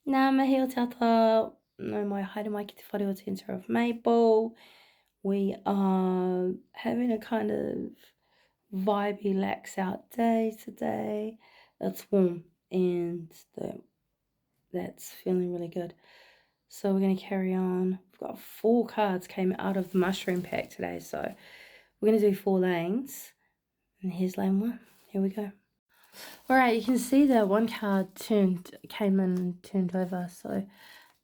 Nā mihi o te ata, no mai haere mai ki te whare o Centre of Maple. We are having a kind of vibey, lax out day today. It's warm and that's feeling really good. So we're going to carry on. We've got 4 cards came out of the mushroom pack today, so we're going to do 4 lanes. And here's lane 1. Here we go. Alright, you can see that one card came in, turned over, so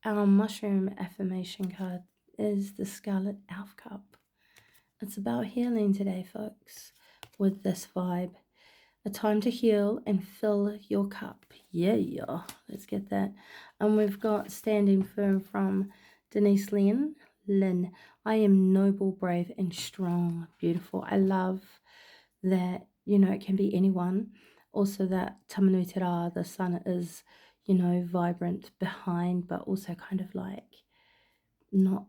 our mushroom affirmation card is the Scarlet Elf Cup. It's about healing today, folks, with this vibe. A time to heal and fill your cup. Yeah, let's get that. And we've got Standing Firm from Denise Lynn. I am noble, brave, and strong. Beautiful. I love that, it can be anyone. Also that Tamanui Te the sun is, vibrant behind, but also kind of like not,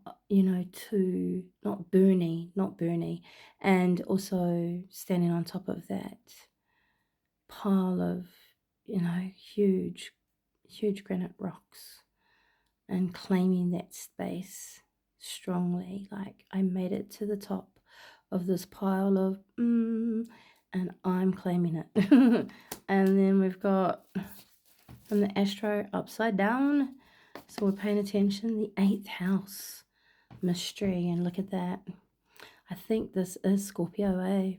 too, not burny. And also standing on top of that pile of, huge, huge granite rocks and claiming that space strongly. Like I made it to the top of this pile of, and I'm claiming it. And then we've got from the Astro upside down. So we're paying attention, the 8th house mystery. And look at that. I think this is Scorpio, eh?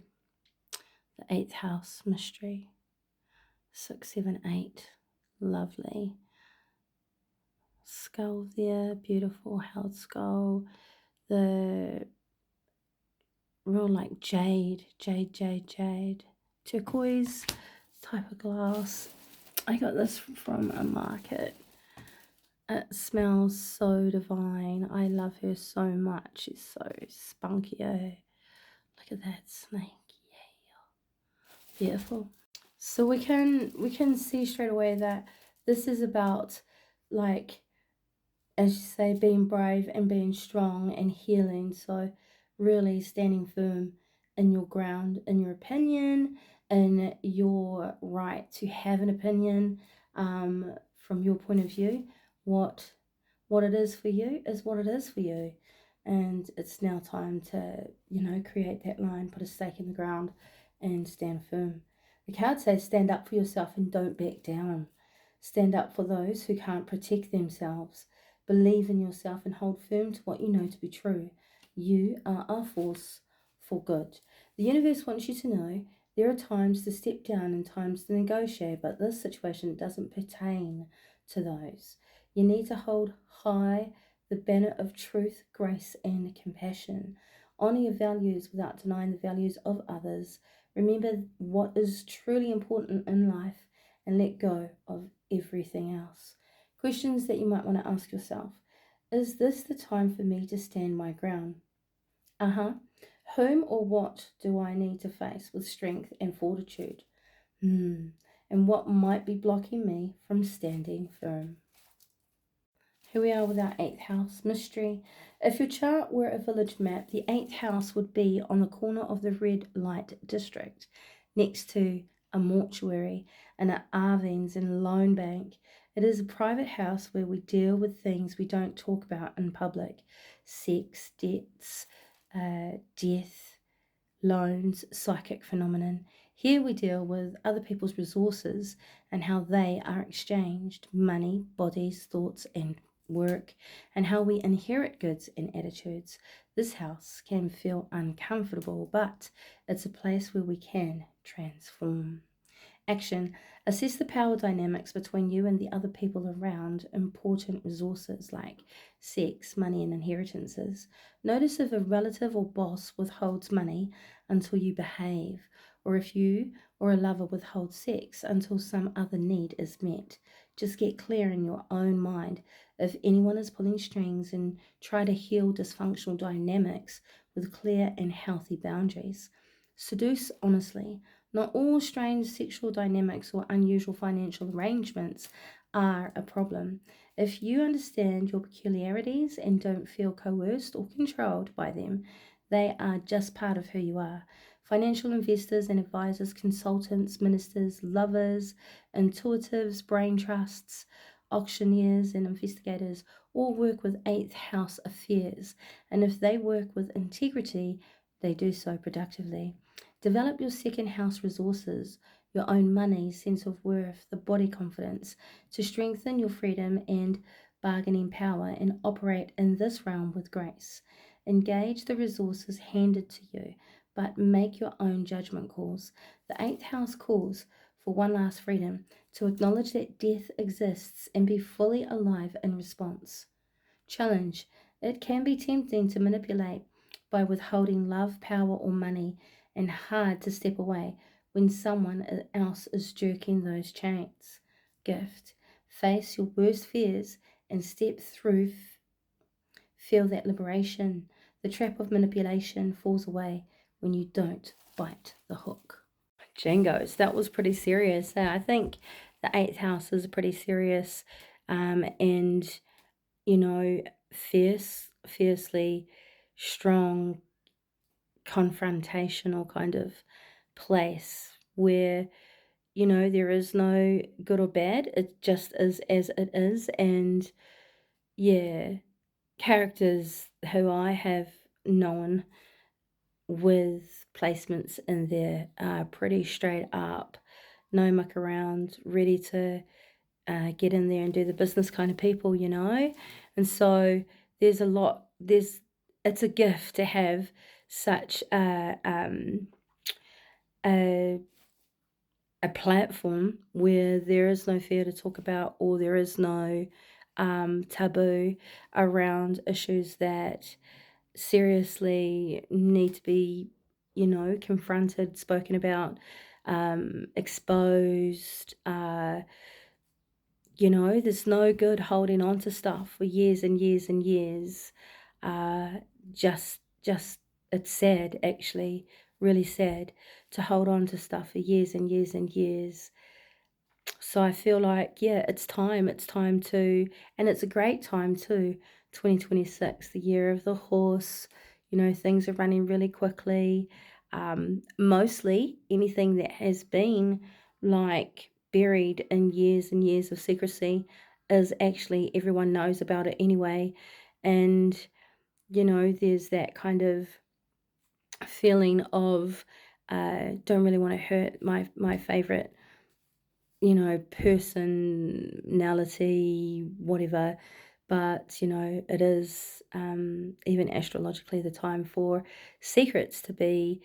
The 8th house mystery. 6, 7, 8. Lovely. Skull there, beautiful held skull. The real like jade, turquoise type of glass. I got this from a market. It smells so divine. I love her so much. She's so spunky, eh? Look at that snake. Yeah. Beautiful. So we can see straight away that this is about, like, as you say, being brave and being strong and healing. So really standing firm in your ground, in your opinion, and your right to have an opinion, from your point of view. What it is for you is what it is for you. And it's now time to, create that line, put a stake in the ground, and stand firm. The card says stand up for yourself and don't back down. Stand up for those who can't protect themselves. Believe in yourself and hold firm to what you know to be true. You are a force for good. The universe wants you to know there are times to step down and times to negotiate, but this situation doesn't pertain to those. You need to hold high the banner of truth, grace, and compassion. Honor your values without denying the values of others. Remember what is truly important in life and let go of everything else. Questions that you might want to ask yourself. Is this the time for me to stand my ground? Whom or what do I need to face with strength and fortitude? And what might be blocking me from standing firm? Here we are with our 8th house mystery. If your chart were a village map, the 8th house would be on the corner of the red light district, next to a mortuary and an Arvines and loan bank. It is a private house where we deal with things we don't talk about in public: sex, debts, death, loans, psychic phenomenon. Here we deal with other people's resources and how they are exchanged: money, bodies, thoughts, and work, and how we inherit goods and attitudes. This house can feel uncomfortable, but it's a place where we can transform. Action. Assess the power dynamics between you and the other people around important resources like sex, money, and inheritances. Notice if a relative or boss withholds money until you behave, or if you or a lover withholds sex until some other need is met. Just get clear in your own mind if anyone is pulling strings, and try to heal dysfunctional dynamics with clear and healthy boundaries. Seduce honestly. Not all strange sexual dynamics or unusual financial arrangements are a problem. If you understand your peculiarities and don't feel coerced or controlled by them, they are just part of who you are. Financial investors and advisors, consultants, ministers, lovers, intuitives, brain trusts, auctioneers and investigators all work with 8th house affairs, and if they work with integrity, they do so productively. Develop your 2nd house resources, your own money, sense of worth, the body confidence to strengthen your freedom and bargaining power and operate in this realm with grace. Engage the resources handed to you, but make your own judgment calls. The 8th house calls for one last freedom to acknowledge that death exists and be fully alive in response. Challenge. It can be tempting to manipulate by withholding love, power, or money, and hard to step away when someone else is jerking those chains. Gift. Face your worst fears and step through. Feel that liberation. The trap of manipulation falls away when you don't bite the hook. Jingos, that was pretty serious. I think the 8th house is pretty serious, and fiercely strong, confrontational kind of place where there is no good or bad. It just is as it is, and yeah, characters who I have known with placements in there are pretty straight up, no muck around, ready to get in there and do the business kind of people, and so it's a gift to have such a platform where there is no fear to talk about, or there is no taboo around issues that seriously need to be, confronted, spoken about, exposed. There's no good holding on to stuff for years and years and years. Uh, just it's sad, actually, really sad to hold on to stuff for years and years and years. So I feel like, yeah, it's time. It's time to, and it's a great time too. 2026, the year of the horse. Things are running really quickly. Mostly anything that has been like buried in years and years of secrecy is actually everyone knows about it anyway. And, there's that kind of feeling of don't really want to hurt my favorite personality, whatever. But, it is even astrologically the time for secrets to be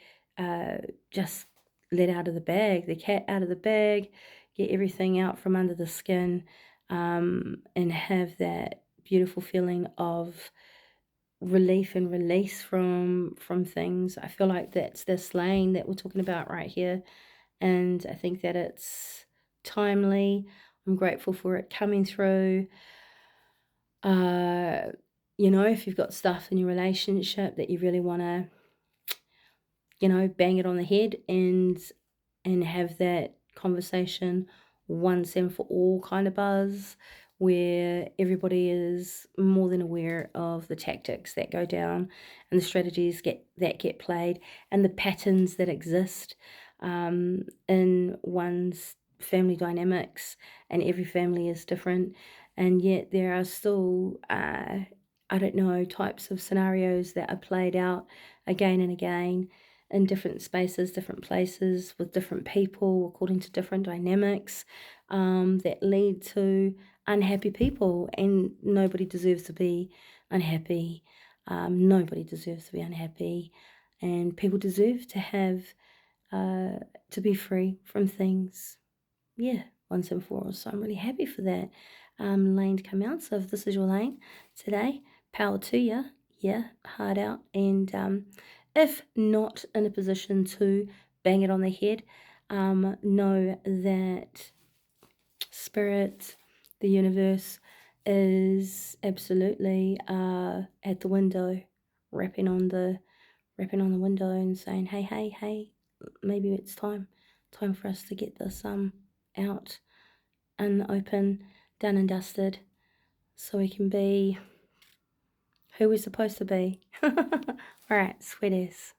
just let out of the bag, the cat out of the bag, get everything out from under the skin, and have that beautiful feeling of relief and release from things. I feel like that's this lane that we're talking about right here, and I think that it's timely. I'm grateful for it coming through. Uh, if you've got stuff in your relationship that you really want to, bang it on the head and have that conversation once and for all kind of buzz, where everybody is more than aware of the tactics that go down and the strategies that get played and the patterns that exist in one's family dynamics, and every family is different, and yet there are still I don't know, types of scenarios that are played out again and again in different spaces, different places, with different people, according to different dynamics, that lead to unhappy people. And nobody deserves to be unhappy. Nobody deserves to be unhappy. And people deserve to have, to be free from things. Yeah, once and for all. So I'm really happy for that lane to come out. So if this is your lane today, power to you. Yeah, hard out. And if not in a position to bang it on the head, know that spirit, the universe, is absolutely at the window, rapping on the window and saying, hey, hey, hey, maybe it's time for us to get this out and open, done and dusted, so we can be who we're supposed to be. All right, sweeties.